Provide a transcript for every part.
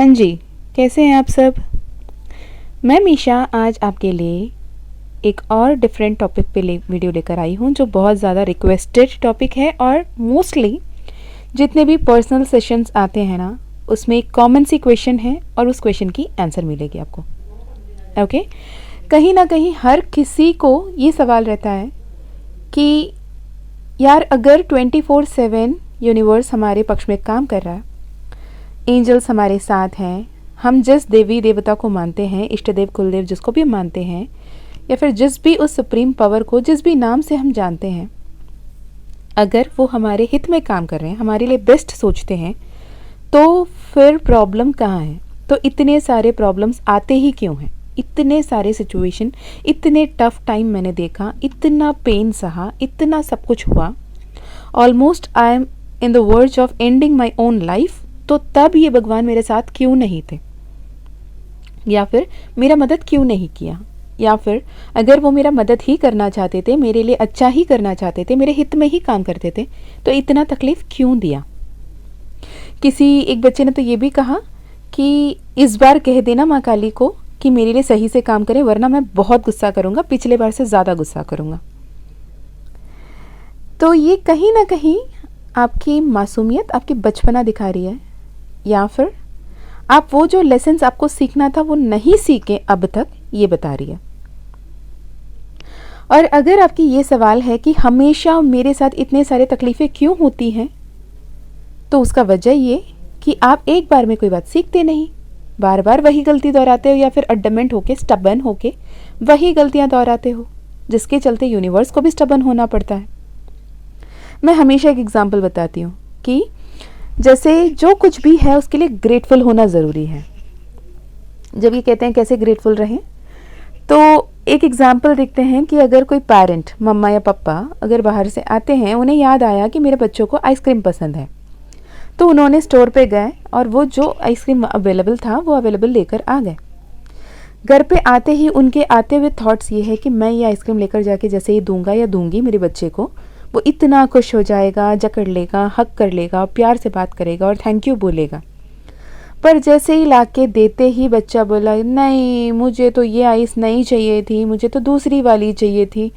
हाँ जी, कैसे हैं आप सब। मैं मीशा आज आपके लिए एक और डिफरेंट टॉपिक पे वीडियो लेकर आई हूँ जो बहुत ज़्यादा रिक्वेस्टेड टॉपिक है और मोस्टली जितने भी पर्सनल सेशंस आते हैं ना उसमें एक कॉमन सी क्वेश्चन है और उस क्वेश्चन की आंसर मिलेगी आपको। ओके, कहीं ना कहीं हर किसी को ये सवाल रहता है कि यार अगर 24/7 यूनिवर्स हमारे पक्ष में काम कर रहा है, एंजल्स हमारे साथ हैं, हम जिस देवी देवता को मानते हैं, इष्ट देव कुलदेव जिसको भी मानते हैं, या फिर जिस भी उस सुप्रीम पावर को जिस भी नाम से हम जानते हैं, अगर वो हमारे हित में काम कर रहे हैं, हमारे लिए बेस्ट सोचते हैं, तो फिर प्रॉब्लम कहाँ है। तो इतने सारे प्रॉब्लम्स आते ही क्यों हैं, इतने सारे सिचुएशन, इतने टफ टाइम मैंने देखा, इतना पेन सहा, इतना सब कुछ हुआ, almost I am in the verge of ending my own life. तो तब ये भगवान मेरे साथ क्यों नहीं थे, या फिर मेरा मदद क्यों नहीं किया, या फिर अगर वो मेरा मदद ही करना चाहते थे, मेरे लिए अच्छा ही करना चाहते थे, मेरे हित में ही काम करते थे, तो इतना तकलीफ क्यों दिया। किसी एक बच्चे ने तो ये भी कहा कि इस बार कह देना माँ काली को कि मेरे लिए सही से काम करें, वरना मैं बहुत गुस्सा करूँगा, पिछले बार से ज़्यादा गुस्सा करूँगा। तो ये कहीं ना कहीं आपकी मासूमियत, आपकी बचपना दिखा रही है, या फिर आप वो जो लेसन्स आपको सीखना था वो नहीं सीखे अब तक, ये बता रही है। और अगर आपकी ये सवाल है कि हमेशा मेरे साथ इतने सारे तकलीफ़ें क्यों होती हैं, तो उसका वजह ये कि आप एक बार में कोई बात सीखते नहीं, बार बार वही गलती दोहराते हो, या फिर अडमेंट होके, स्टबन होके वही गलतियां दोहराते हो, जिसके चलते यूनिवर्स को भी स्टबन होना पड़ता है। मैं हमेशा एक एग्जाम्पल बताती हूँ कि जैसे जो कुछ भी है उसके लिए ग्रेटफुल होना ज़रूरी है। जब ये कहते हैं कैसे ग्रेटफुल रहें, तो एक एग्जाम्पल देखते हैं कि अगर कोई पेरेंट, मम्मा या पापा अगर बाहर से आते हैं, उन्हें याद आया कि मेरे बच्चों को आइसक्रीम पसंद है, तो उन्होंने स्टोर पे गए और वो जो आइसक्रीम अवेलेबल था वो अवेलेबल लेकर आ गए। घर पे आते ही उनके आते हुए थॉट्स ये है कि मैं ये आइसक्रीम लेकर जाके जैसे ही दूंगा या दूंगी मेरे बच्चे को, वो इतना खुश हो जाएगा, जकड़ लेगा, हक कर लेगा, प्यार से बात करेगा और थैंक यू बोलेगा। पर जैसे ही लाके देते ही बच्चा बोला, नहीं मुझे तो ये आइस नहीं चाहिए थी, मुझे तो दूसरी वाली चाहिए थी,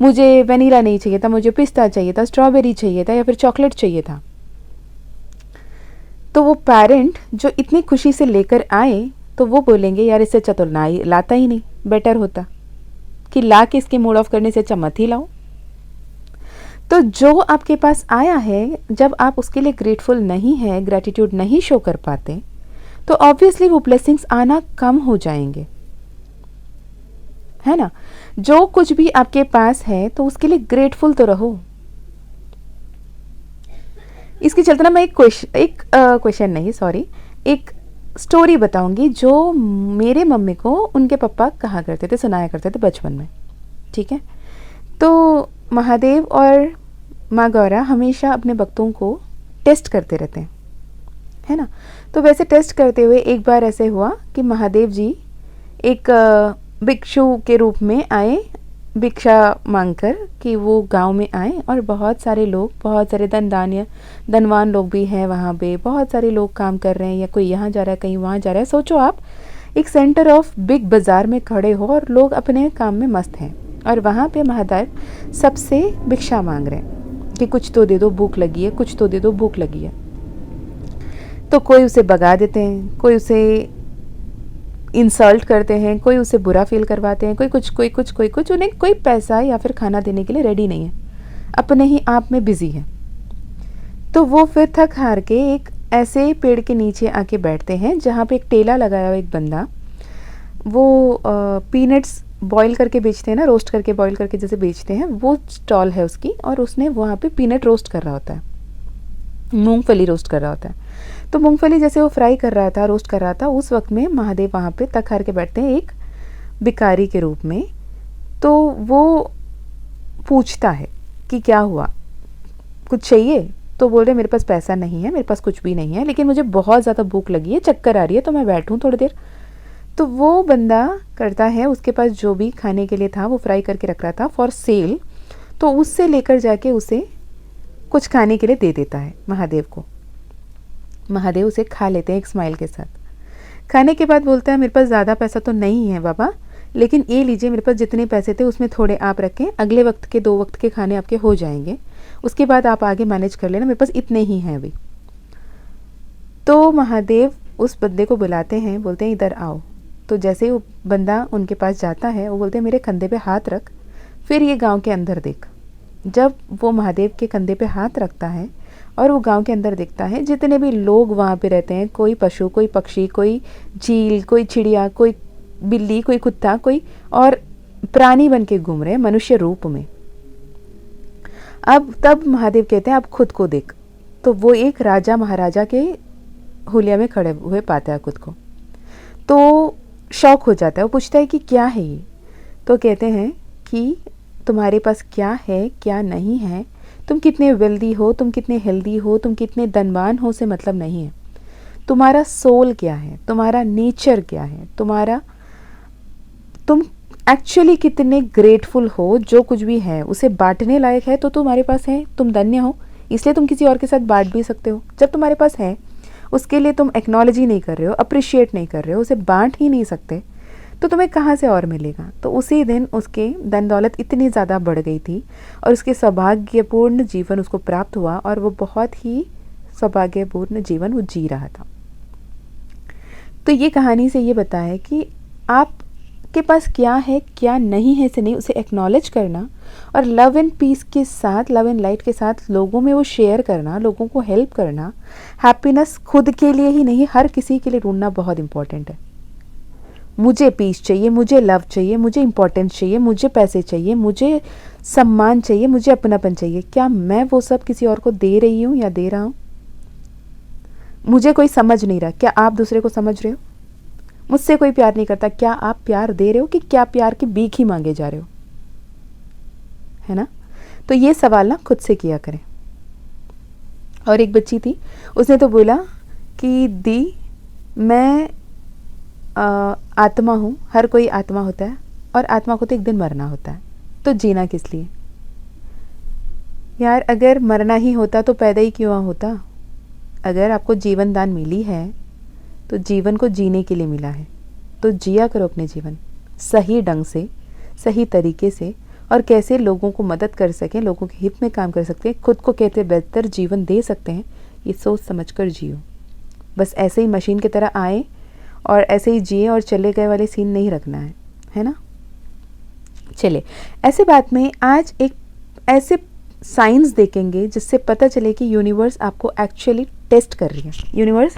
मुझे वनीला नहीं चाहिए था, मुझे पिस्ता चाहिए था, स्ट्रॉबेरी चाहिए था, या फिर चॉकलेट चाहिए था। तो वो पेरेंट जो इतनी खुशी से लेकर आए, तो वो बोलेंगे यार इससे अच्छा तो लाता ही नहीं, बेटर होता कि ला के इसके मूड ऑफ करने से अच्छा मत ही लाओ। तो जो आपके पास आया है, जब आप उसके लिए ग्रेटफुल नहीं है, ग्रैटिट्यूड नहीं शो कर पाते, तो ऑब्वियसली वो ब्लेसिंग्स आना कम हो जाएंगे, है ना। जो कुछ भी आपके पास है तो उसके लिए ग्रेटफुल तो रहो। इसके चलते ना मैं एक स्टोरी बताऊंगी जो मेरे मम्मी को उनके पापा कहा करते थे, सुनाया करते थे बचपन में। ठीक है, तो महादेव और माँ गौरा हमेशा अपने भक्तों को टेस्ट करते रहते हैं, है ना। तो वैसे टेस्ट करते हुए एक बार ऐसे हुआ कि महादेव जी एक भिक्षु के रूप में आए, भिक्षा मांगकर कि वो गांव में आए, और बहुत सारे लोग, बहुत सारे धनवान लोग भी हैं वहाँ पे, बहुत सारे लोग काम कर रहे हैं, या कोई यहाँ जा रहा है, कहीं वहाँ जा रहा है। सोचो आप एक सेंटर ऑफ बिग बाज़ार में खड़े हो और लोग अपने काम में मस्त हैं, और वहाँ पे महादेव सबसे भिक्षा मांग रहे हैं कि कुछ तो दे दो, भूख लगी है, कुछ तो दे दो, भूख लगी है। तो कोई उसे भगा देते हैं, कोई उसे इंसल्ट करते हैं, कोई उसे बुरा फील करवाते हैं, कोई कुछ, उन्हें कोई पैसा या फिर खाना देने के लिए रेडी नहीं है, अपने ही आप में बिजी है। तो वो फिर थक हार के एक ऐसे पेड़ के नीचे आके बैठते हैं जहाँ पे एक ठेला लगाया हुआ एक बंदा, वो पीनट्स बॉईल करके बेचते हैं ना, रोस्ट करके बॉईल करके जैसे बेचते हैं, वो स्टॉल है उसकी, और उसने वहाँ पे पीनट रोस्ट कर रहा होता है, मूंगफली रोस्ट कर रहा होता है। तो मूंगफली जैसे वो फ्राई कर रहा था, रोस्ट कर रहा था, उस वक्त में महादेव वहाँ पे तक हार के बैठते हैं एक भिखारी के रूप में। तो वो पूछता है कि क्या हुआ, कुछ चाहिए? तो बोल रहे मेरे पास पैसा नहीं है, मेरे पास कुछ भी नहीं है, लेकिन मुझे बहुत ज़्यादा भूख लगी है, चक्कर आ रही है, तो मैं बैठूँ थोड़ी देर। तो वो बंदा करता है, उसके पास जो भी खाने के लिए था वो फ्राई करके रख रहा था फॉर सेल, तो उससे लेकर जाके उसे कुछ खाने के लिए दे देता है महादेव को। महादेव उसे खा लेते हैं एक स्माइल के साथ। खाने के बाद बोलता है मेरे पास ज़्यादा पैसा तो नहीं है बाबा, लेकिन ये लीजिए मेरे पास जितने पैसे थे उसमें थोड़े आप रखें, अगले वक्त के 2 वक्त के खाने आपके हो जाएंगे, उसके बाद आप आगे मैनेज कर लेना, मेरे पास इतने ही हैं अभी। तो महादेव उस बंदे को बुलाते हैं, बोलते हैं इधर आओ। तो जैसे वो बंदा उनके पास जाता है, वो बोलते हैं मेरे कंधे पे हाथ रख, फिर ये गांव के अंदर देख। जब वो महादेव के कंधे पे हाथ रखता है और वो गांव के अंदर देखता है, जितने भी लोग वहाँ पे रहते हैं, कोई पशु, कोई पक्षी, कोई चील, कोई चिड़िया, कोई बिल्ली, कोई कुत्ता, कोई और प्राणी बन के घूम रहे हैं मनुष्य रूप में। अब तब महादेव कहते हैं अब खुद को देख। तो वो एक राजा महाराजा के हुलिया में खड़े हुए पाता है खुद को, तो शौक हो जाता है। वो पूछता है कि क्या है ये? तो कहते हैं कि तुम्हारे पास क्या है क्या नहीं है, तुम कितने वेल्दी हो, तुम कितने हेल्दी हो, तुम कितने धनवान हो से मतलब नहीं है। तुम्हारा सोल क्या है, तुम्हारा नेचर क्या है, तुम एक्चुअली कितने ग्रेटफुल हो, जो कुछ भी है उसे बांटने लायक है तो तुम्हारे पास है, तुम धन्य हो, इसलिए तुम किसी और के साथ बांट भी सकते हो। जब तुम्हारे पास है उसके लिए तुम एक्नॉलेज ही नहीं कर रहे हो, अप्रिशिएट नहीं कर रहे हो, उसे बांट ही नहीं सकते, तो तुम्हें कहाँ से और मिलेगा। तो उसी दिन उसके धन दौलत इतनी ज़्यादा बढ़ गई थी और उसके सौभाग्यपूर्ण जीवन उसको प्राप्त हुआ और वो बहुत ही सौभाग्यपूर्ण जीवन वो जी रहा था। तो ये कहानी से ये बताया है कि आपके पास क्या है क्या नहीं है से नहीं, उसे एक्नॉलेज करना और लव एंड पीस के साथ, लव एंड लाइट के साथ लोगों में वो शेयर करना, लोगों को हेल्प करना। हैप्पीनेस खुद के लिए ही नहीं, हर किसी के लिए ढूंढना बहुत इंपॉर्टेंट है। मुझे पीस चाहिए, मुझे लव चाहिए, मुझे इंपॉर्टेंस चाहिए, मुझे पैसे चाहिए, मुझे सम्मान चाहिए, मुझे अपनापन चाहिए। क्या मैं वो सब किसी और को दे रही हूँ या दे रहा हूँ? मुझे कोई समझ नहीं रहा, क्या आप दूसरे को समझ रहे हो? मुझसे कोई प्यार नहीं करता, क्या आप प्यार दे रहे हो कि क्या प्यार की भीख ही मांगे जा रहे हो? है ना? तो ये सवाल ना खुद से किया करें। और एक बच्ची थी, उसने तो बोला कि दी मैं आत्मा हूँ, हर कोई आत्मा होता है और आत्मा को तो एक दिन मरना होता है, तो जीना किस लिए? यार अगर मरना ही होता तो पैदा ही क्यों होता? अगर आपको जीवन दान मिली है तो जीवन को जीने के लिए मिला है, तो जिया करो अपने जीवन सही ढंग से, सही तरीके से, और कैसे लोगों को मदद कर सकें, लोगों के हित में काम कर सकते हैं, खुद को कैसे बेहतर जीवन दे सकते हैं, ये सोच समझ कर जियो। बस ऐसे ही मशीन की तरह आए और ऐसे ही जिए और चले गए वाले सीन नहीं रखना है ना? चले ऐसे बात में आज एक ऐसे साइंस देखेंगे जिससे पता चले कि यूनिवर्स आपको एक्चुअली टेस्ट कर रही है। यूनिवर्स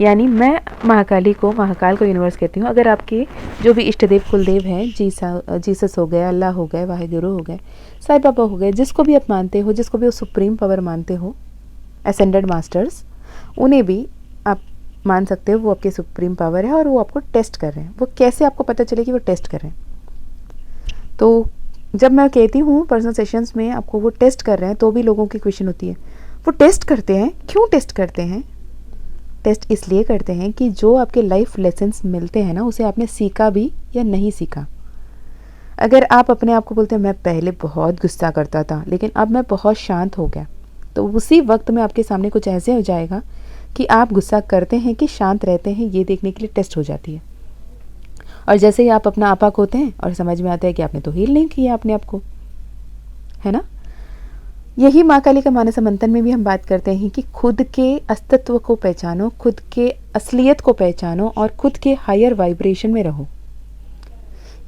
यानी मैं महाकाल को यूनिवर्स कहती हूँ। अगर आपके जो भी इष्ट देव कुलदेव हैं, जीसस हो गए, अल्लाह हो गए, वाहेगुरु हो गए, साईं बाबा हो गए, जिसको भी आप मानते हो, जिसको भी वो सुप्रीम पावर मानते हो, असेंडेड मास्टर्स, उन्हें भी आप मान सकते हो वो आपके सुप्रीम पावर है और वो आपको टेस्ट कर रहे हैं। वो कैसे आपको पता चले कि वो टेस्ट कर रहे हैं? तो जब मैं कहती हूँ पर्सनल सेशंस में आपको वो टेस्ट कर रहे हैं, तो भी लोगों की क्वेश्चन होती है वो टेस्ट करते हैं, क्यों टेस्ट करते हैं? टेस्ट इसलिए करते हैं कि जो आपके लाइफ लेसन्स मिलते हैं ना, उसे आपने सीखा भी या नहीं सीखा। अगर आप अपने आप को बोलते हैं मैं पहले बहुत गुस्सा करता था लेकिन अब मैं बहुत शांत हो गया, तो उसी वक्त में आपके सामने कुछ ऐसे हो जाएगा कि आप गुस्सा करते हैं कि शांत रहते हैं, ये देखने के लिए टेस्ट हो जाती है। और जैसे ही आप अपना आपा खोते हैं और समझ में आता है कि आपने तो हील नहीं किया अपने आप को, है ना? यही माँ काली का मानस मंथन में भी हम बात करते हैं कि खुद के अस्तित्व को पहचानो, खुद के असलियत को पहचानो और खुद के हायर वाइब्रेशन में रहो।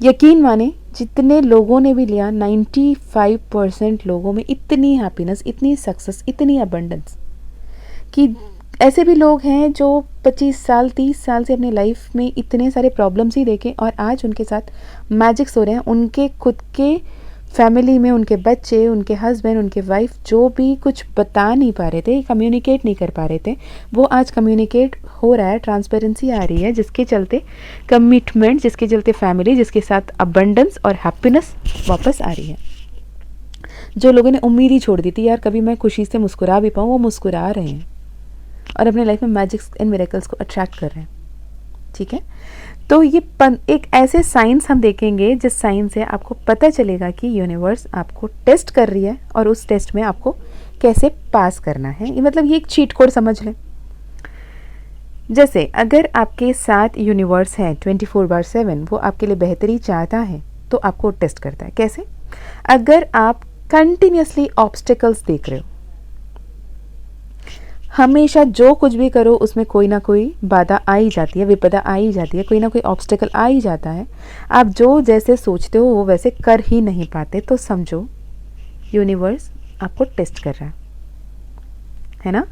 यकीन माने जितने लोगों ने भी लिया, 95% लोगों में इतनी हैप्पीनेस, इतनी सक्सेस, इतनी अबंडेंस कि ऐसे भी लोग हैं जो 25 साल 30 साल से अपनी लाइफ में इतने सारे प्रॉब्लम्स ही देखे और आज उनके साथ मैजिक्स हो रहे हैं। उनके खुद के फैमिली में उनके बच्चे, उनके हस्बैंड, उनके वाइफ जो भी कुछ बता नहीं पा रहे थे, कम्युनिकेट नहीं कर पा रहे थे, वो आज कम्युनिकेट हो रहा है, ट्रांसपेरेंसी आ रही है, जिसके चलते कमिटमेंट, जिसके चलते फैमिली, जिसके साथ अबंडेंस और हैप्पीनेस वापस आ रही है। जो लोगों ने उम्मीद ही छोड़ दी थी यार कभी मैं खुशी से मुस्कुरा भी पाऊँ, वो मुस्कुरा रहे हैं और अपने लाइफ में मैजिक्स एंड मिरेकल्स को अट्रैक्ट कर रहे हैं। ठीक है, तो ये एक ऐसे साइंस हम देखेंगे जिस साइंस से आपको पता चलेगा कि यूनिवर्स आपको टेस्ट कर रही है और उस टेस्ट में आपको कैसे पास करना है। ये मतलब ये एक चीट कोड समझ लें। जैसे अगर आपके साथ यूनिवर्स है 24/7, वो आपके लिए बेहतरी चाहता है तो आपको टेस्ट करता है। कैसे? अगर आप कंटिन्यूसली ऑब्स्टिकल्स देख रहे हो, हमेशा जो कुछ भी करो उसमें कोई ना कोई बाधा आ ही जाती है, विपदा आ ही जाती है, कोई ना कोई ऑब्स्टिकल आ ही जाता है, आप जो जैसे सोचते हो वो वैसे कर ही नहीं पाते, तो समझो यूनिवर्स आपको टेस्ट कर रहा है ना।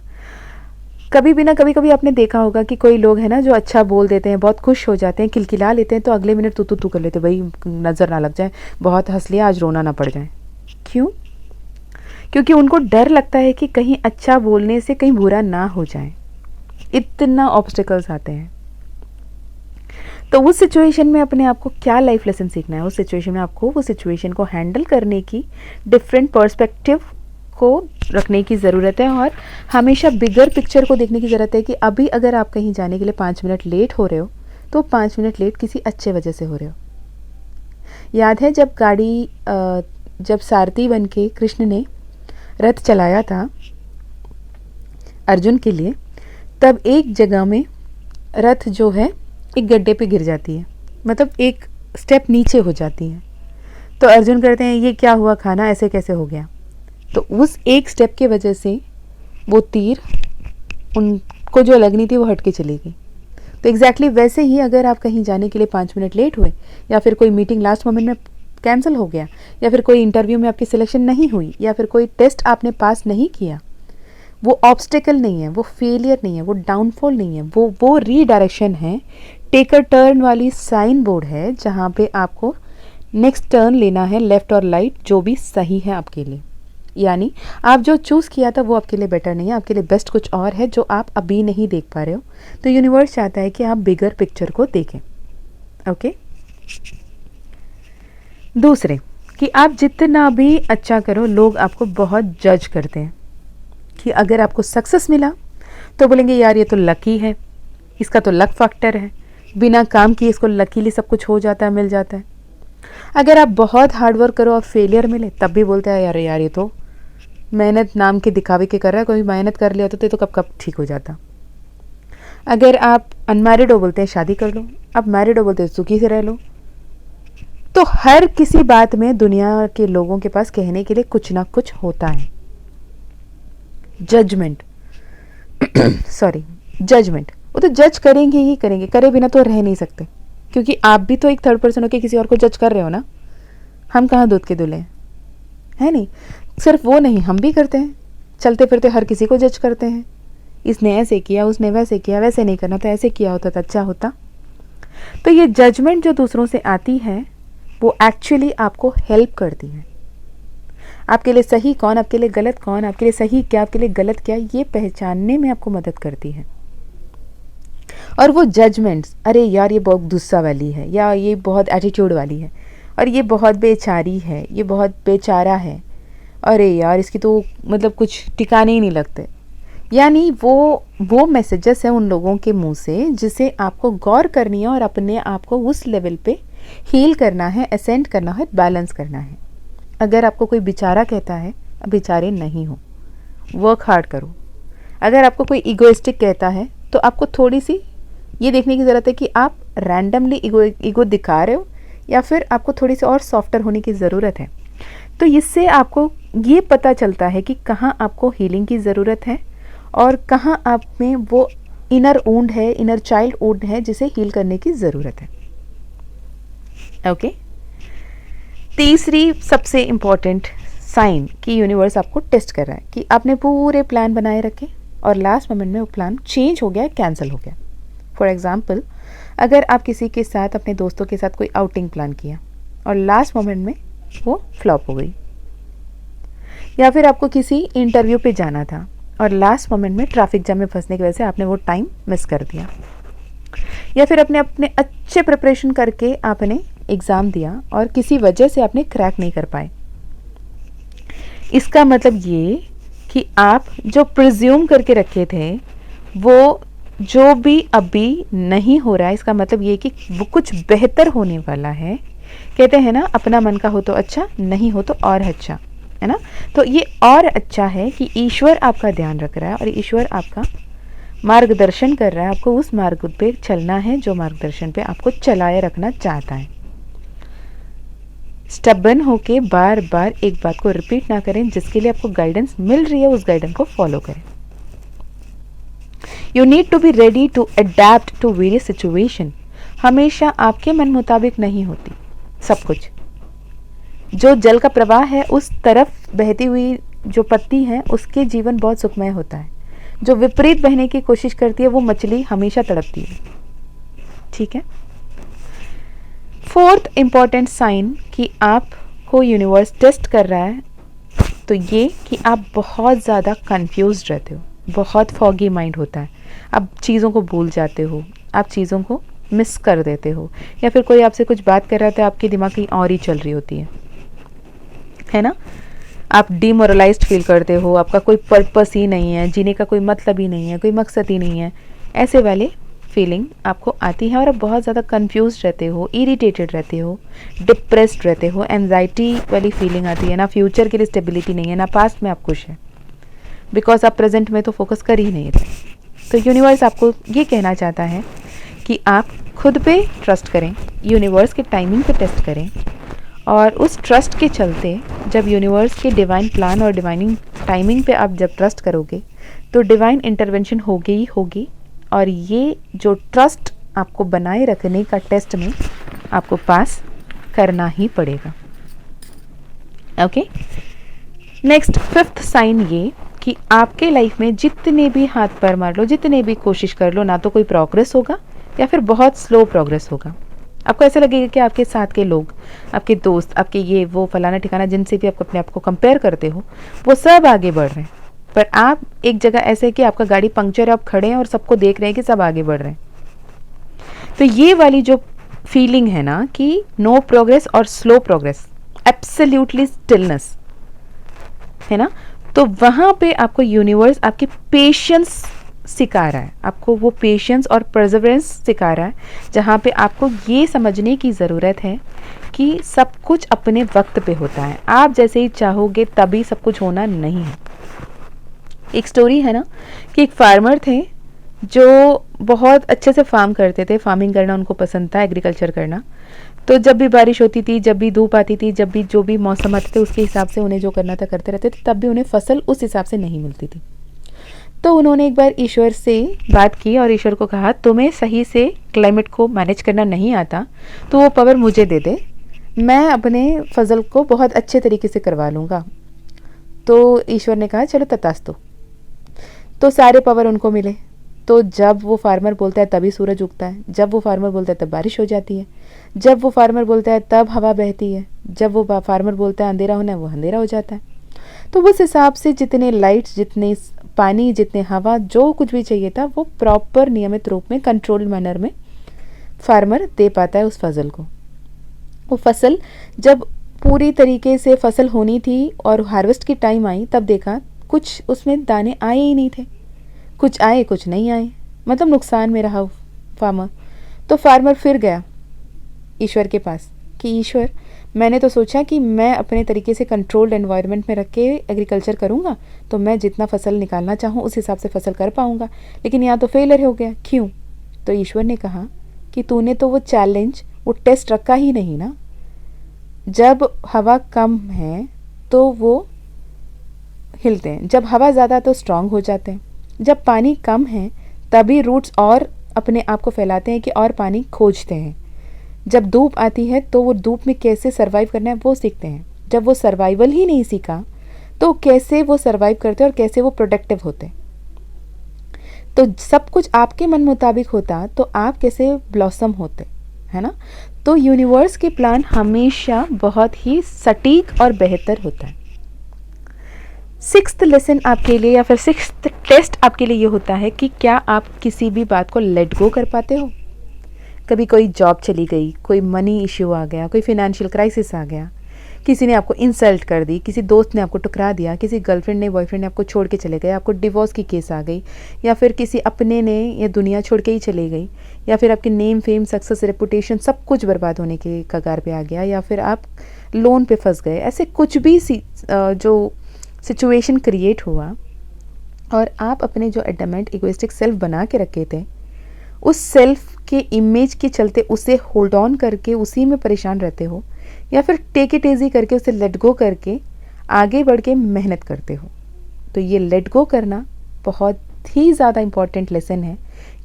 कभी भी ना कभी कभी आपने देखा होगा कि कोई लोग हैं ना जो अच्छा बोल देते हैं, बहुत खुश हो जाते हैं, किलकिला लेते हैं, तो अगले मिनट तू कर लेते, भाई नज़र ना लग जाए, बहुत हंस लिया, आज रोना ना पड़ जाए। क्यों? क्योंकि उनको डर लगता है कि कहीं अच्छा बोलने से कहीं बुरा ना हो जाए, इतना ऑब्स्टिकल्स आते हैं। तो उस सिचुएशन में अपने आप को क्या लाइफ लेसन सीखना है? उस सिचुएशन में आपको वो सिचुएशन को हैंडल करने की डिफरेंट पर्सपेक्टिव को रखने की ज़रूरत है, और हमेशा बिगर पिक्चर को देखने की ज़रूरत है कि अभी अगर आप कहीं जाने के लिए 5 मिनट लेट हो रहे हो, तो 5 मिनट लेट किसी अच्छे वजह से हो रहे हो। याद है जब सारथी बन के कृष्ण ने रथ चलाया था अर्जुन के लिए, तब एक जगह में रथ जो है एक गड्ढे पे गिर जाती है, मतलब एक स्टेप नीचे हो जाती है। तो अर्जुन कहते हैं ये क्या हुआ खाना, ऐसे कैसे हो गया? तो उस एक स्टेप के वजह से वो तीर उनको जो लगनी थी वो हट के चली गई। तो एग्जैक्टली वैसे ही अगर आप कहीं जाने के लिए 5 मिनट लेट हुए, या फिर कोई मीटिंग लास्ट मोमेंट में कैंसिल हो गया, या फिर कोई इंटरव्यू में आपकी सिलेक्शन नहीं हुई, या फिर कोई टेस्ट आपने पास नहीं किया, वो ऑब्स्टिकल नहीं है, वो फेलियर नहीं है, वो डाउनफॉल नहीं है, वो रीडायरेक्शन है, टेक अ टर्न वाली साइन बोर्ड है, जहाँ पे आपको नेक्स्ट टर्न लेना है, लेफ्ट और राइट, जो भी सही है आपके लिए। यानी आप जो चूज़ किया था वो आपके लिए बेटर नहीं है, आपके लिए बेस्ट कुछ और है जो आप अभी नहीं देख पा रहे हो। तो यूनिवर्स चाहता है कि आप बिगर पिक्चर को देखें। ओके। दूसरे, कि आप जितना भी अच्छा करो लोग आपको बहुत जज करते हैं, कि अगर आपको सक्सेस मिला तो बोलेंगे यार ये तो लकी है, इसका तो लक फैक्टर है, बिना काम किए इसको लकीली सब कुछ हो जाता है, मिल जाता है। अगर आप बहुत हार्डवर्क करो और फेलियर मिले तब भी बोलते हैं यार ये तो मेहनत नाम के दिखावे के कर रहा है, कोई मेहनत कर लिया तो कब कब ठीक हो जाता। अगर आप अनमैरिड हो बोलते हैं शादी कर लो, आप मैरिड हो बोलते हैं सुखी से रह लो। तो हर किसी बात में दुनिया के लोगों के पास कहने के लिए कुछ ना कुछ होता है। जजमेंट सॉरी जजमेंट, वो तो जज करेंगे ही करेंगे, करे बिना तो रह नहीं सकते, क्योंकि आप भी तो एक थर्ड पर्सन होकर किसी और को जज कर रहे हो ना। हम कहाँ दूध के दूल्हे हैं, है नहीं? सिर्फ वो नहीं, हम भी करते हैं, चलते फिरते हर किसी को जज करते हैं, इसने ऐसे किया, उसने वैसे किया, वैसे नहीं करना था, ऐसे किया होता तो अच्छा होता। तो ये जजमेंट जो दूसरों से आती है वो एक्चुअली आपको हेल्प करती है। आपके लिए सही कौन, आपके लिए गलत कौन, आपके लिए सही क्या, आपके लिए गलत क्या, ये पहचानने में आपको मदद करती है। और वो जजमेंट्स, अरे यार ये बहुत गुस्सा वाली है, या ये बहुत एटीट्यूड वाली है, और ये बहुत बेचारी है, ये बहुत बेचारा है, अरे यार इसकी तो मतलब कुछ ठिकाने ही नहीं लगते, यानी वो मैसेजेस हैं उन लोगों के मुंह से जिसे आपको गौर करनी है और अपने आप को उस लेवल पे हील करना है, असेंड करना है, बैलेंस करना है। अगर आपको कोई बेचारा कहता है, बेचारे नहीं हो, वर्क हार्ड करो। अगर आपको कोई इगोइस्टिक कहता है तो आपको थोड़ी सी ये देखने की ज़रूरत है कि आप रैंडमली ईगो दिखा रहे हो या फिर आपको थोड़ी सी और सॉफ्टर होने की ज़रूरत है। तो इससे आपको ये पता चलता है कि कहाँ आपको हीलिंग की ज़रूरत है और कहाँ आप में वो इनर वुंड है, इनर चाइल्ड वुंड है जिसे हील करने की ज़रूरत है। ओके। तीसरी सबसे इम्पॉर्टेंट साइन कि यूनिवर्स आपको टेस्ट कर रहा है कि आपने पूरे प्लान बनाए रखे और लास्ट मोमेंट में वो प्लान चेंज हो गया, कैंसिल हो गया। फॉर एग्जाम्पल, अगर आप किसी के साथ, अपने दोस्तों के साथ कोई आउटिंग प्लान किया और लास्ट मोमेंट में वो फ्लॉप हो गई, या फिर आपको किसी इंटरव्यू पे जाना था और लास्ट मोमेंट में ट्रैफिक जाम में फंसने की वजह से आपने वो टाइम मिस कर दिया, या फिर अपने अच्छे प्रिपरेशन करके आपने एग्ज़ाम दिया और किसी वजह से आपने क्रैक नहीं कर पाए। इसका मतलब ये कि आप जो प्रिज्यूम करके रखे थे वो जो भी अभी नहीं हो रहा है, इसका मतलब ये कि वो कुछ बेहतर होने वाला है। कहते हैं ना, अपना मन का हो तो अच्छा, नहीं हो तो और अच्छा, है ना। तो ये और अच्छा है कि ईश्वर आपका ध्यान रख रहा है और ईश्वर आपका मार्गदर्शन कर रहा है, आपको उस मार्ग पे चलना है जो मार्गदर्शन पे आपको चलाए रखना चाहता है। स्टबन होके बार बार एक बात को रिपीट ना करें, जिसके लिए आपको गाइडेंस मिल रही है उस गाइडेंस को फॉलो करें। You need to be ready to adapt to various situation. हमेशा आपके मन मुताबिक नहीं होती सब कुछ। जो जल का प्रवाह है, उस तरफ बहती हुई जो पत्ती है, उसके जीवन बहुत सुखमय होता है। जो विपरीत बहने की कोशिश करती है वो मछली हमेशा तड़पती है। ठीक है। फोर्थ इंपॉर्टेंट साइन कि आपको यूनिवर्स टेस्ट कर रहा है तो ये कि आप बहुत ज़्यादा कंफ्यूज्ड रहते हो, बहुत फॉगी माइंड होता है, आप चीज़ों को भूल जाते हो, आप चीज़ों को मिस कर देते हो, या फिर कोई आपसे कुछ बात कर रहा है तो आपके दिमाग कहीं और ही चल रही होती है ना। आप डिमोरलाइज्ड फील करते हो, आपका कोई पर्पस ही नहीं है, जीने का कोई मतलब ही नहीं है, कोई मकसद ही नहीं है, ऐसे वाले फीलिंग आपको आती है और आप बहुत ज़्यादा कंफ्यूज रहते हो, इरिटेटेड रहते हो, डिप्रेस्ड रहते हो, एंजाइटी वाली फीलिंग आती है। ना फ्यूचर के लिए स्टेबिलिटी नहीं है, ना पास्ट में आप खुश हैं, बिकॉज आप प्रेजेंट में तो फोकस कर ही नहीं रहे। तो यूनिवर्स आपको ये कहना चाहता है कि आप खुद पे ट्रस्ट करें, यूनिवर्स के टाइमिंग पे टेस्ट करें, और उस ट्रस्ट के चलते जब यूनिवर्स के डिवाइन प्लान और डिवाइनिंग टाइमिंग पे आप जब ट्रस्ट करोगे तो डिवाइन इंटरवेंशन होगी ही होगी, और ये जो ट्रस्ट आपको बनाए रखने का टेस्ट में आपको पास करना ही पड़ेगा। ओके। नेक्स्ट फिफ्थ साइन ये कि आपके लाइफ में जितने भी हाथ पैर मार लो, जितने भी कोशिश कर लो, ना तो कोई प्रोग्रेस होगा या फिर बहुत स्लो प्रोग्रेस होगा। आपको ऐसा लगेगा कि आपके साथ के लोग, आपके दोस्त, आपके ये वो फलाना ठिकाना, जिनसे भी आप अपने आप को कंपेयर करते हो, वो सब आगे बढ़ रहे हैं, पर आप एक जगह ऐसे कि आपका गाड़ी पंक्चर है, आप खड़े हैं और सबको देख रहे हैं कि सब आगे बढ़ रहे हैं। तो ये वाली जो फीलिंग है ना कि नो प्रोग्रेस और स्लो प्रोग्रेस, एब्सोल्युटली स्टिलनेस है ना, तो वहाँ पे आपको यूनिवर्स आपकी पेशेंस सिखा रहा है, आपको वो पेशेंस और परसेवरेंस सिखा रहा है, जहाँ पे आपको ये समझने की ज़रूरत है कि सब कुछ अपने वक्त पे होता है। आप जैसे ही चाहोगे तभी सब कुछ होना नहीं है। एक स्टोरी है ना कि एक फार्मर थे जो बहुत अच्छे से फार्म करते थे, फार्मिंग करना उनको पसंद था, एग्रीकल्चर करना। तो जब भी बारिश होती थी, जब भी धूप आती थी, जब भी जो भी मौसम आते थे, उसके हिसाब से उन्हें जो करना था करते रहते थे, तब भी उन्हें फसल उस हिसाब से नहीं मिलती थी। तो उन्होंने एक बार ईश्वर से बात की और ईश्वर को कहा, तुम्हें सही से क्लाइमेट को मैनेज करना नहीं आता तो वो पावर मुझे दे दे, मैं अपने फसल को बहुत अच्छे तरीके से करवा लूँगा। तो ईश्वर ने कहा चलो तथास्तु। तो सारे पावर उनको मिले। तो जब वो फार्मर बोलता है तभी सूरज उगता है, जब वो फार्मर बोलता है तब बारिश हो जाती है, जब वो फार्मर बोलता है तब हवा बहती है, जब वो फार्मर बोलता है अंधेरा होना है वो अंधेरा हो जाता है। तो उस हिसाब से जितने लाइट्स, जितने पानी, जितने हवा, जो कुछ भी चाहिए था वो प्रॉपर नियमित रूप में कंट्रोल्ड मैनर में फार्मर दे पाता है उस फसल को। वो फसल जब पूरी तरीके से फसल होनी थी और हार्वेस्ट की टाइम आई, तब देखा कुछ उसमें दाने आए ही नहीं थे, कुछ आए कुछ नहीं आए, मतलब नुकसान में रहा फार्मर। तो फार्मर फिर गया ईश्वर के पास कि ईश्वर, मैंने तो सोचा कि मैं अपने तरीके से कंट्रोल्ड एनवायरनमेंट में रख के एग्रीकल्चर करूँगा तो मैं जितना फसल निकालना चाहूँ उस हिसाब से फसल कर पाऊँगा, लेकिन यहाँ तो फेलियर हो गया, क्यों? तो ईश्वर ने कहा कि तूने तो वो चैलेंज, वो टेस्ट रखा ही नहीं ना। जब हवा कम है तो वो हिलते हैं, जब हवा ज़्यादा तो स्ट्रांग हो जाते हैं, जब पानी कम है तभी रूट्स और अपने आप को फैलाते हैं कि और पानी खोजते हैं, जब धूप आती है तो वो धूप में कैसे सरवाइव करना है वो सीखते हैं, जब वो सर्वाइवल ही नहीं सीखा तो कैसे वो सर्वाइव करते हैं और कैसे वो प्रोडक्टिव होते हैं। तो सब कुछ आपके मन मुताबिक होता तो आप कैसे ब्लॉसम होते, है ना। तो यूनिवर्स के प्लान हमेशा बहुत ही सटीक और बेहतर होता है। सिक्स्थ लेसन आपके लिए या फिर सिक्स्थ टेस्ट आपके लिए ये होता है कि क्या आप किसी भी बात को लेट गो कर पाते हो। कभी कोई जॉब चली गई, कोई मनी इश्यू आ गया, कोई फिनेंशियल क्राइसिस आ गया, किसी ने आपको इंसल्ट कर दी, किसी दोस्त ने आपको टुकरा दिया, किसी गर्लफ्रेंड ने, बॉयफ्रेंड ने आपको छोड़ के चले गए, आपको डिवोर्स की केस आ गई, या फिर किसी अपने ने ये दुनिया छोड़ के ही चली गई, या फिर आपकी नेम, फेम, सक्सेस, रेपुटेशन सब कुछ बर्बाद होने के कगार पे आ गया, या फिर आप लोन पे फंस गए। ऐसे कुछ भी जो सिचुएशन क्रिएट हुआ, और आप अपने जो एडमेंट इगोइस्टिक सेल्फ बना के रखे थे, उस सेल्फ के इमेज के चलते उसे होल्ड ऑन करके उसी में परेशान रहते हो, या फिर टेक इट इजी करके उसे लेट गो करके आगे बढ़ के मेहनत करते हो। तो ये लेट गो करना बहुत ही ज़्यादा इम्पॉर्टेंट लेसन है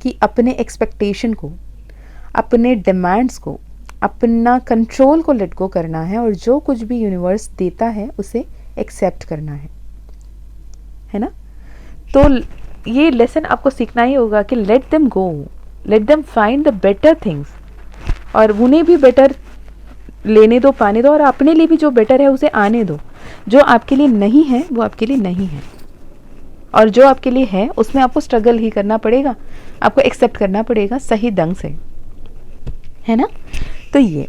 कि अपने एक्सपेक्टेशन को, अपने डिमांड्स को, अपना कंट्रोल को लेट गो करना है और जो कुछ भी यूनिवर्स देता है उसे एक्सेप्ट करना है ना। तो ये लेसन आपको सीखना ही होगा कि let them go, let them find the better things, और उन्हें भी बेटर लेने दो, पाने दो, और अपने लिए भी जो बेटर है उसे आने दो। जो आपके लिए नहीं है वो आपके लिए नहीं है, और जो आपके लिए है उसमें आपको स्ट्रगल ही करना पड़ेगा, आपको एक्सेप्ट करना पड़ेगा सही ढंग से, है ना। तो ये,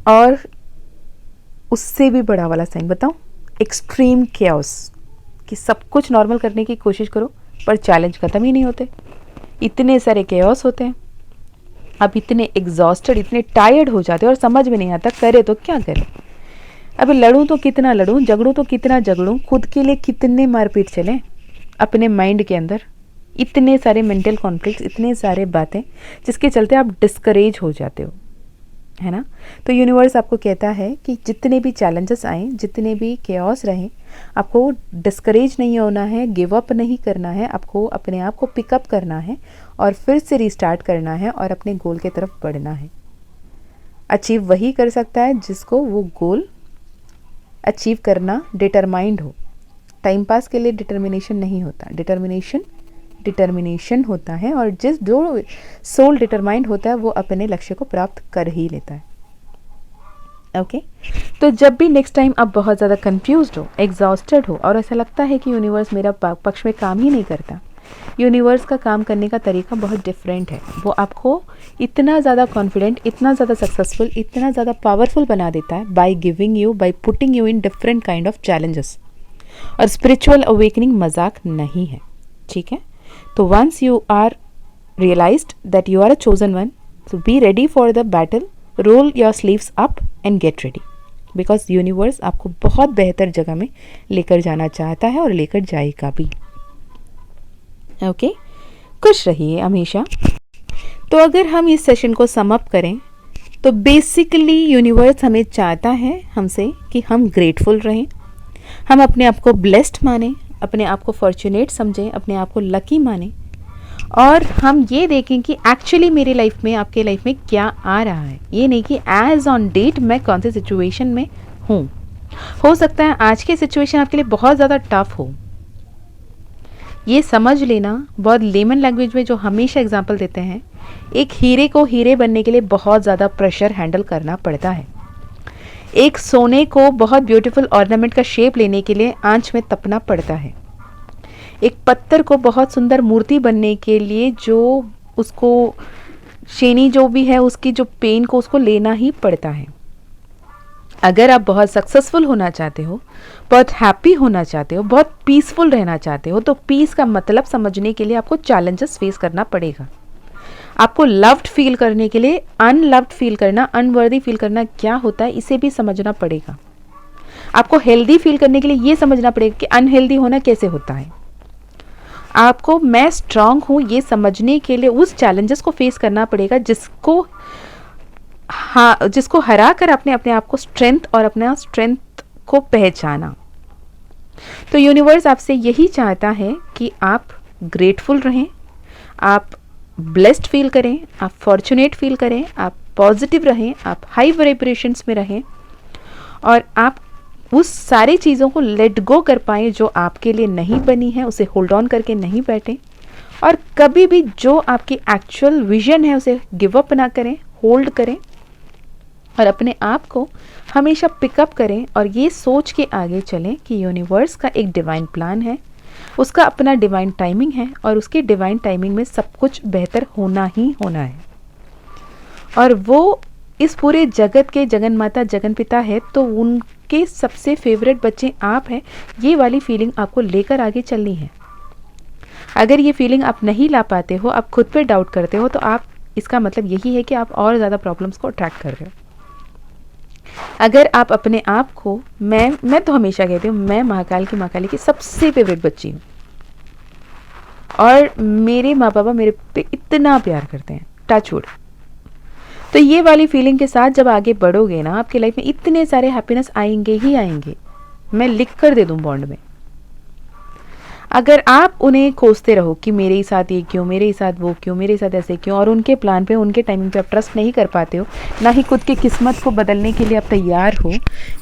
और उससे भी बड़ा वाला साइन बताऊं, एक्सट्रीम केओस, कि सब कुछ नॉर्मल करने की कोशिश करो पर चैलेंज ख़त्म ही नहीं होते, इतने सारे केओस होते हैं, आप इतने एग्जॉस्टेड, इतने टायर्ड हो जाते हो और समझ में नहीं आता करे तो क्या करें। अब लड़ूं तो कितना लड़ूं, झगड़ूं तो कितना झगड़ूं, खुद के लिए कितने मारपीट चलें अपने माइंड के अंदर, इतने सारे मेंटल कॉन्फ्लिक्ट्स, इतने सारे बातें जिसके चलते आप डिस्करेज हो जाते हो, है ना। तो यूनिवर्स आपको कहता है कि जितने भी चैलेंजेस आए, जितने भी केओस रहें, आपको डिस्करेज नहीं होना है, गिव अप नहीं करना है, आपको अपने आप को पिकअप करना है और फिर से रिस्टार्ट करना है और अपने गोल की तरफ बढ़ना है। अचीव वही कर सकता है जिसको वो गोल अचीव करना डिटरमाइंड हो। टाइम पास के लिए डिटर्मिनेशन नहीं होता, डिटर्मिनेशन होता है, और जो सोल डिटरमाइंड होता है वो अपने लक्ष्य को प्राप्त कर ही लेता है। ओके तो जब भी नेक्स्ट टाइम आप बहुत ज़्यादा कंफ्यूज्ड हो, एग्जॉस्टेड हो और ऐसा लगता है कि यूनिवर्स मेरा पक्ष में काम ही नहीं करता, यूनिवर्स का काम करने का तरीका बहुत डिफरेंट है। वो आपको इतना ज़्यादा कॉन्फिडेंट, इतना ज़्यादा सक्सेसफुल, इतना ज़्यादा पावरफुल बना देता है by giving you, by putting you in different kind of challenges. और स्पिरिचुअल अवेकनिंग मजाक नहीं है, ठीक है। तो once you are realized that you are a chosen one, so be ready for the battle, roll your sleeves up and get ready, because universe आपको बहुत बेहतर जगह में लेकर जाना चाहता है और लेकर जाएगा भी। ओके खुश रहिए हमेशा। तो अगर हम इस सेशन को सम अप करें तो बेसिकली यूनिवर्स हमें चाहता है हमसे कि हम ग्रेटफुल रहें, हम अपने आप को ब्लेस्ड माने, अपने आप को फॉर्चुनेट समझें, अपने आप को लकी माने, और हम ये देखें कि एक्चुअली मेरी लाइफ में, आपके लाइफ में क्या आ रहा है। ये नहीं कि एज ऑन डेट मैं कौन सी सिचुएशन में हूँ। हो सकता है आज की सिचुएशन आपके लिए बहुत ज़्यादा टफ हो, ये समझ लेना। बहुत लेमन लैंग्वेज में जो हमेशा एग्जांपल देते हैं, एक हीरे को हीरे बनने के लिए बहुत ज़्यादा प्रेशर हैंडल करना पड़ता है। एक सोने को बहुत ब्यूटीफुल ऑर्नामेंट का शेप लेने के लिए आंच में तपना पड़ता है। एक पत्थर को बहुत सुंदर मूर्ति बनने के लिए जो उसको शेनी जो भी है उसकी जो पेन को उसको लेना ही पड़ता है। अगर आप बहुत सक्सेसफुल होना चाहते हो, बहुत हैप्पी होना चाहते हो, बहुत पीसफुल रहना चाहते हो, तो पीस का मतलब समझने के लिए आपको चैलेंजेस फेस करना पड़ेगा। आपको लव्ड फील करने के लिए अनलव्ड फील करना, अनवर्दी फील करना क्या होता है इसे भी समझना पड़ेगा। आपको हेल्दी फील करने के लिए ये समझना पड़ेगा कि अनहेल्दी होना कैसे होता है। आपको मैं स्ट्रांग हूँ ये समझने के लिए उस चैलेंजेस को फेस करना पड़ेगा जिसको हरा कर आपने अपने आप को स्ट्रेंथ और अपना स्ट्रेंथ को पहचाना। तो यूनिवर्स आपसे यही चाहता है कि आप ग्रेटफुल रहें, आप ब्लेस्ड फील करें, आप फॉर्चुनेट फील करें, आप पॉजिटिव रहें, आप हाई वाइब्रेशंस में रहें, और आप उस सारी चीज़ों को लेट गो कर पाएँ जो आपके लिए नहीं बनी है, उसे होल्ड ऑन करके नहीं बैठें, और कभी भी जो आपकी एक्चुअल विजन है उसे गिव अप ना करें, होल्ड करें और अपने आप को हमेशा पिकअप करें और ये सोच के आगे चलें कि यूनिवर्स का एक डिवाइन प्लान है, उसका अपना डिवाइन टाइमिंग है और उसकी डिवाइन टाइमिंग में सब कुछ बेहतर होना ही होना है। और वो इस पूरे जगत के जगन माता जगन पिता है, तो उनके सबसे फेवरेट बच्चे आप हैं। ये वाली फीलिंग आपको लेकर आगे चलनी है। अगर ये फीलिंग आप नहीं ला पाते हो, आप खुद पे डाउट करते हो, तो आप इसका मतलब यही है कि आप और ज़्यादा प्रॉब्लम्स को अट्रैक्ट कर रहे हो। अगर आप अपने आप को, मैं तो हमेशा कहती हूँ मैं महाकाल की सबसे फेवरेट बच्ची हूँ, और मेरे माँ पापा मेरे पे इतना प्यार करते हैं, टच वुड। तो ये वाली फीलिंग के साथ जब आगे बढ़ोगे ना, आपकी लाइफ में इतने सारे हैप्पीनेस आएंगे ही आएंगे, मैं लिख कर दे दूँ बॉन्ड में। अगर आप उन्हें खोजते रहो कि मेरे साथ ये क्यों, मेरे साथ वो क्यों, मेरे साथ ऐसे क्यों, और उनके प्लान पे, उनके टाइमिंग पे आप ट्रस्ट नहीं कर पाते हो, ना ही खुद की किस्मत को बदलने के लिए आप तैयार हो,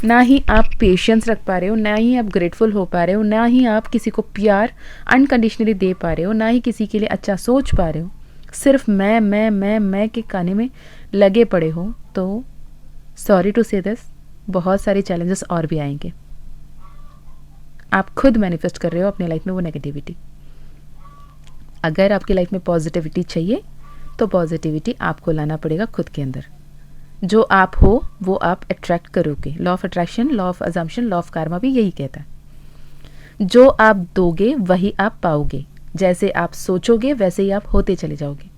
ना ही आप पेशेंस रख पा रहे हो, ना ही आप ग्रेटफुल हो पा रहे हो, ना ही आप किसी को प्यार अनकंडीशनली दे पा रहे हो, ना ही किसी के लिए अच्छा सोच पा रहे हो, सिर्फ मैं के गाने में लगे पड़े हो, तो सॉरी टू से दिस, बहुत सारे चैलेंजेस और भी आएंगे। आप खुद मैनिफेस्ट कर रहे हो अपने लाइफ में वो नेगेटिविटी। अगर आपकी लाइफ में पॉजिटिविटी चाहिए तो पॉजिटिविटी आपको लाना पड़ेगा खुद के अंदर। जो आप हो वो आप अट्रैक्ट करोगे। Law of attraction, law of assumption, law of Karma भी यही कहता है। जो आप दोगे वही आप पाओगे। जैसे आप सोचोगे वैसे ही आप होते चले जाओगे।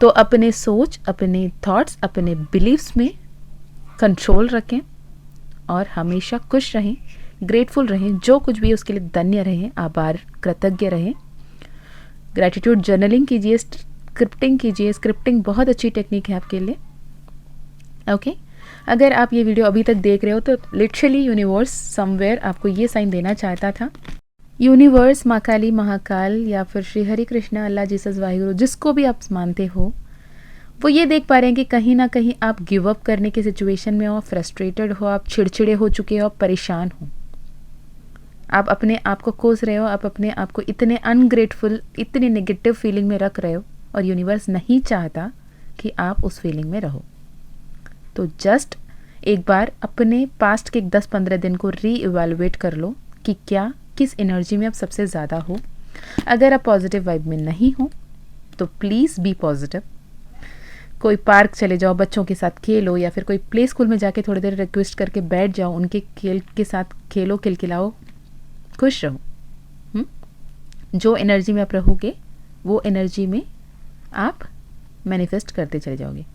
तो अपने सोच, अपने थॉट्स, अपने बिलीव्स में कंट्रोल रखें और हमेशा खुश रहें, ग्रेटफुल रहें, जो कुछ भी उसके लिए धन्य रहें, आभार, कृतज्ञ रहें। ग्रैटिट्यूड जर्नलिंग कीजिए, स्क्रिप्टिंग कीजिए। स्क्रिप्टिंग बहुत अच्छी टेक्निक है आपके लिए। ओके अगर आप ये वीडियो अभी तक देख रहे हो तो लिटरली यूनिवर्स समवेयर आपको ये साइन देना चाहता था। यूनिवर्स, माँ काली, महाकाल, या फिर श्री हरि कृष्णा, अल्लाह, जीसस, वाहिगुरु, जिसको भी आप मानते हो, वो ये देख पा रहे हैं कि कहीं ना कहीं आप गिव अप करने की सिचुएशन में हो, फ्रस्ट्रेटेड हो, आप चिड़चिड़े हो चुके हो, परेशान हो, आप अपने आप को कोस रहे हो, आप अपने आप को इतने अनग्रेटफुल, इतनी नेगेटिव फीलिंग में रख रहे हो, और यूनिवर्स नहीं चाहता कि आप उस फीलिंग में रहो। तो जस्ट एक बार अपने पास्ट के 10-15 दिन को री-इवैल्यूएट कर लो कि क्या, किस एनर्जी में आप सबसे ज़्यादा हो। अगर आप पॉजिटिव वाइब में नहीं हो तो प्लीज़ बी पॉजिटिव। कोई पार्क चले जाओ, बच्चों के साथ खेलो, या फिर कोई प्ले स्कूल में जाके थोड़ी देर रिक्वेस्ट करके बैठ जाओ, उनके खेल के साथ खेलो, खिलखिलाओ, खुश रहो। जो एनर्जी में आप रहोगे वो एनर्जी में आप मैनिफेस्ट करते चले जाओगे।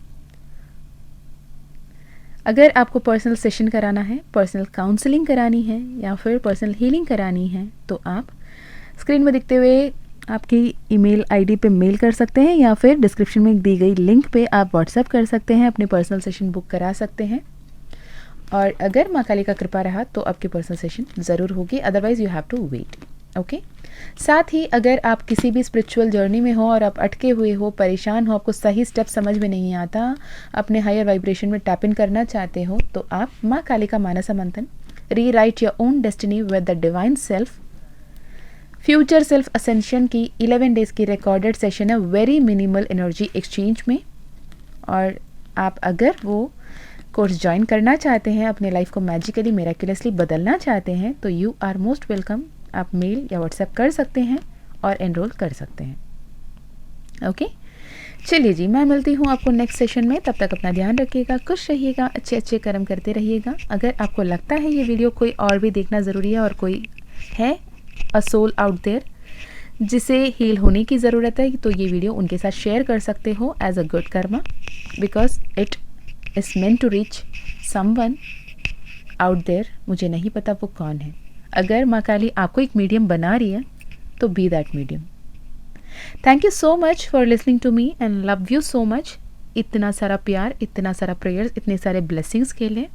अगर आपको पर्सनल सेशन कराना है, पर्सनल काउंसलिंग करानी है, या फिर पर्सनल हीलिंग करानी है, तो आप स्क्रीन में दिखते हुए आपकी ईमेल आईडी पे मेल कर सकते हैं, या फिर डिस्क्रिप्शन में दी गई लिंक पे आप व्हाट्सएप कर सकते हैं, अपने पर्सनल सेशन बुक करा सकते हैं। और अगर माँ काली का कृपा रहा तो आपकी पर्सनल सेशन ज़रूर होगी, otherwise you have to wait. Okay साथ ही अगर आप किसी भी स्पिरिचुअल जर्नी में हो और आप अटके हुए हो, परेशान हो, आपको सही स्टेप समझ में नहीं आता, अपने हायर वाइब्रेशन में टैप इन करना चाहते हो, तो आप माँ काली का मानसा मंथन, rewrite your own destiny with the divine self, future self ascension की 11 डेज़ की रिकॉर्डेड सेशन है वेरी मिनिमल एनर्जी एक्सचेंज में। और आप अगर वो कोर्स ज्वाइन करना चाहते हैं, अपने लाइफ को मैजिकली, मिरेक्युलसली बदलना चाहते हैं, तो यू आर मोस्ट वेलकम। आप मेल या व्हाट्सएप कर सकते हैं और एनरोल कर सकते हैं। ओके चलिए जी, मैं मिलती हूँ आपको नेक्स्ट सेशन में। तब तक अपना ध्यान रखिएगा, खुश रहिएगा, अच्छे अच्छे कर्म करते रहिएगा। अगर आपको लगता है ये वीडियो कोई और भी देखना ज़रूरी है, और कोई है अ सोल आउट देयर जिसे हील होने की ज़रूरत है, तो ये वीडियो उनके साथ शेयर कर सकते हो as a good karma, because it is meant to reach someone out there. मुझे नहीं पता वो कौन है। अगर माँ काली आपको एक मीडियम बना रही है तो be that medium. Thank you so much for listening to me and love you so much. इतना सारा प्यार, इतना सारा प्रेयर्स, इतने सारे ब्लेसिंग्स के लिए,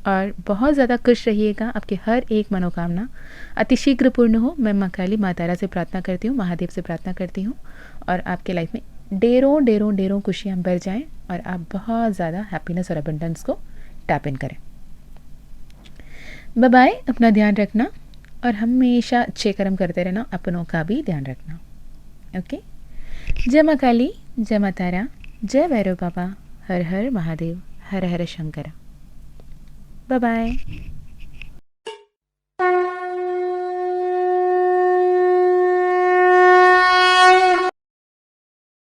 और बहुत ज़्यादा खुश रहिएगा। आपकी हर एक मनोकामना अतिशीघ्र पूर्ण हो। मैं माँ काली, माँ तारा से प्रार्थना करती हूँ, महादेव से प्रार्थना करती हूँ, और आपके लाइफ में ढेरों ढेरों ढेरों खुशियाँ भर जाएं और आप बहुत ज़्यादा हैप्पीनेस और अबंडेंस को टैप इन करें। बाय बाय, अपना ध्यान रखना और हमेशा अच्छे कर्म करते रहना, अपनों का भी ध्यान रखना। ओके जय माँ काली, जय माँ तारा, जय भैरव बाबा, हर हर महादेव, हर हर शंकर। Bye bye.